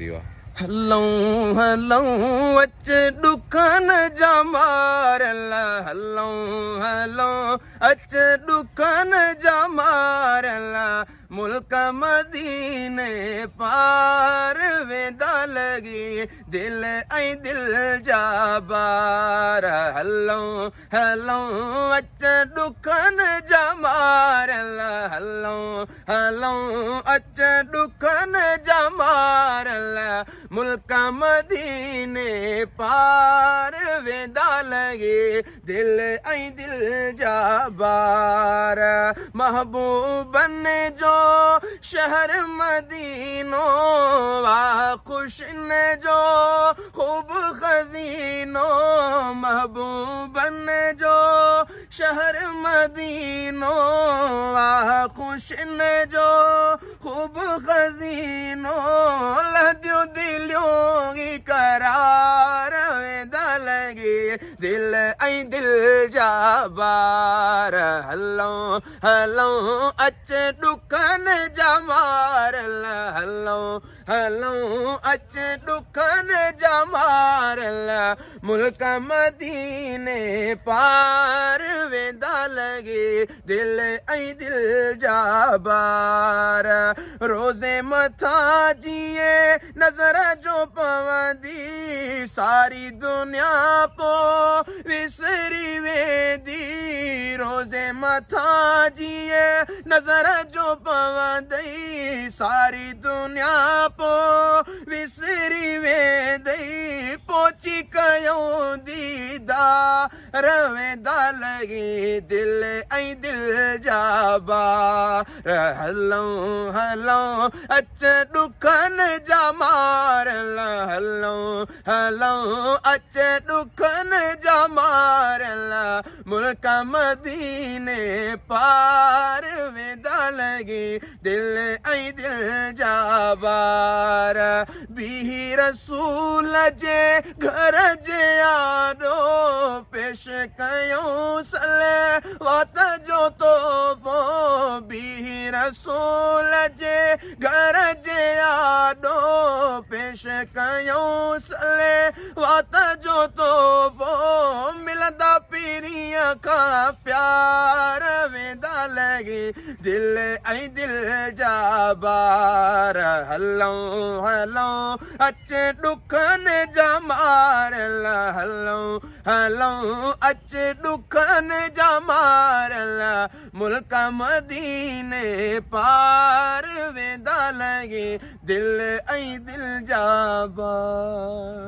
Video आहे। हलऊं हलऊं अच दुखन जा मारल, हलऊं हलऊं अच दुखन जा मारल, मुल्क मदीने पार वेंदा लगी दिल ऐं दिल जा बार। हलऊं हलऊं अच दुखन जा मारल, हलऊं हलऊं अच दुखन जा मारल, मुल्क मदीने पार वेंदा लगे दिल ऐं दिल जा बार। महबूबन जो शहर मदीनो वाह खुशन जो खूब खजीनो, महबूबन जो शहर मदीनो वाह खुशन जो खूब खजीनो, लहदियों दिलियों की करार वेंदा लगे दिल ऐं दिल जा बार। हलऊं हलऊं अच दुखन जा मारल, हलऊं हलऊं अच दुखन जा मारल, मुल्क मदीने पार वेंदा लगे दिल ऐं दिल जा बार। रोज़े मथा जिए नज़र जो पवंदी, सारी दुनिया पो विसरी वेंदी। रोज़े मथा जिए नज़र जो पवंदी, सारी दुनिया पो विसरी वेंदी। पोची कयूं दीदार वेंदा लगी दिल ऐं दिल जा बार। हलऊं हलऊं अच दुखन जा मारल, हलऊं हलऊं अच दुखन जा मारल, मुल्क मदीने पार वेंदा लगी दिल ऐं दिल जा बार। बीही रसूल जे घर जे यारो पेश कयूं सलवात जो तोहफ़ो, बीही रसूल जे घर जे यारो पेश कयूं सलवात जो तोहफ़ो, मिलंदा पीरीअ खां प्यार वेंदा लगी दिल ऐं दिल जा बार। हलऊं हलऊं अच दुखन जा मारल, हलऊं हलऊं अच दुखन जा मारल, मुल्क मदीने पार वेंदा लगी दिल ऐं दिल जा बार।